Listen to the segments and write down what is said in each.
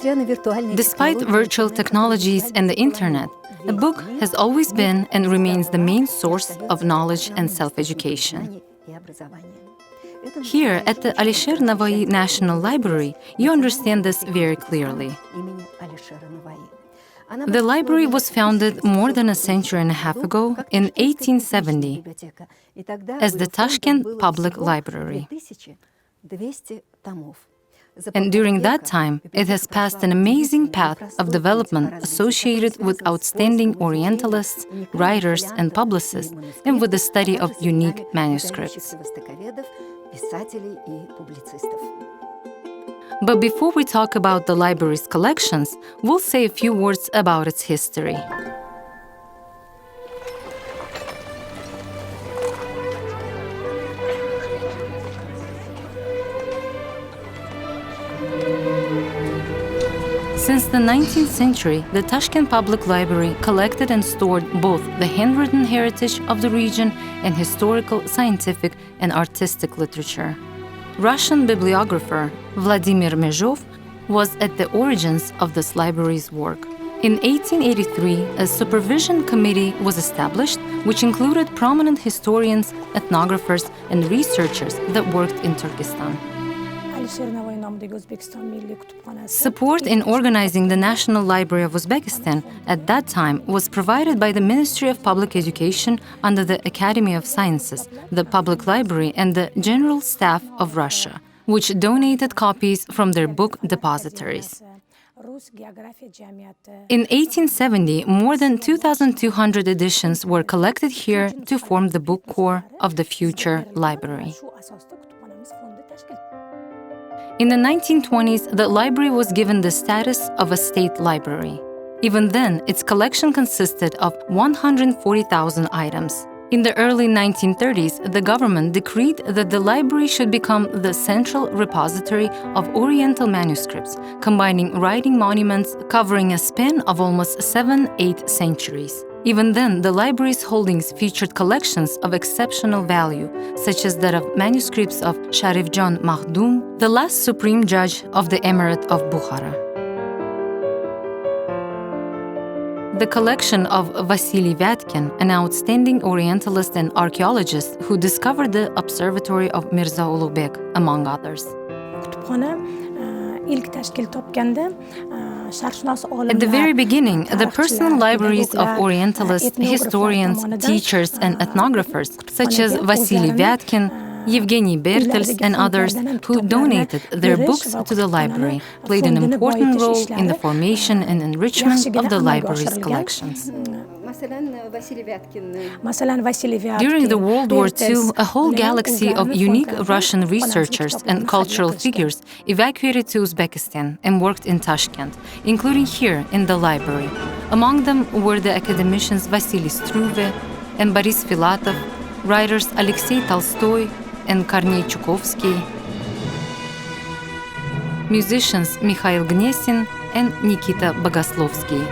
Despite virtual technologies and the internet, a book has always been and remains the main source of knowledge and self-education. Here at the Alisher Navai National Library, you understand this very clearly. The library was founded more than a century and a half ago in 1870 as the Tashkent Public Library. And during that time, it has passed an amazing path of development associated with outstanding Orientalists, writers, and publicists, and with the study of unique manuscripts. But before we talk about the library's collections, we'll say a few words about its history. Since the 19th century, the Tashkent Public Library collected and stored both the handwritten heritage of the region and historical, scientific, and artistic literature. Russian bibliographer Vladimir Mezhov was at the origins of this library's work. In 1883, a supervision committee was established, which included prominent historians, ethnographers, and researchers that worked in Turkestan. Support in organizing the National Library of Uzbekistan at that time was provided by the Ministry of Public Education under the Academy of Sciences, the Public Library, and the General Staff of Russia, which donated copies from their book depositories. In 1870, more than 2,200 editions were collected here to form the book core of the future library. In the 1920s, the library was given the status of a state library. Even then, its collection consisted of 140,000 items. In the early 1930s, the government decreed that the library should become the central repository of Oriental manuscripts, combining writing monuments covering a span of almost 7-8 centuries. Even then, the library's holdings featured collections of exceptional value, such as that of manuscripts of Sharif Jan Mahdum, the last supreme judge of the Emirate of Bukhara. The collection of Vasily Vyatkin, an outstanding Orientalist and archaeologist who discovered the observatory of Mirza Ulugh, among others. At the very beginning, the personal libraries of Orientalist historians, teachers, and ethnographers, such as Vasily Vyatkin, Yevgeny Bertels, and others who donated their books to the library, played an important role in the formation and enrichment of the library's collections. During the World War II, a whole galaxy of unique Russian researchers and cultural figures evacuated to Uzbekistan and worked in Tashkent, including here in the library. Among them were the academicians Vasily Struve and Boris Filatov, writers Alexei Tolstoy and Kornei Chukovsky, musicians Mikhail Gnesin and Nikita Bogoslovsky.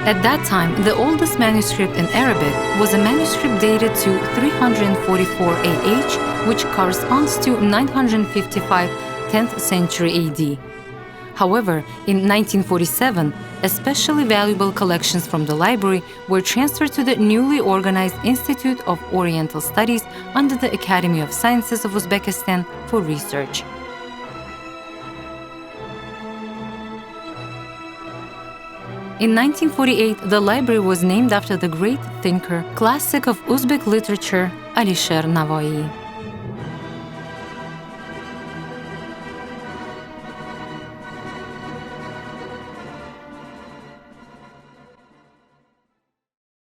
At that time, the oldest manuscript in Arabic was a manuscript dated to 344 AH, which corresponds to 955 10th century AD. However, in 1947, especially valuable collections from the library were transferred to the newly organized Institute of Oriental Studies under the Academy of Sciences of Uzbekistan for research. In 1948, the library was named after the great thinker, classic of Uzbek literature, Alisher Navai.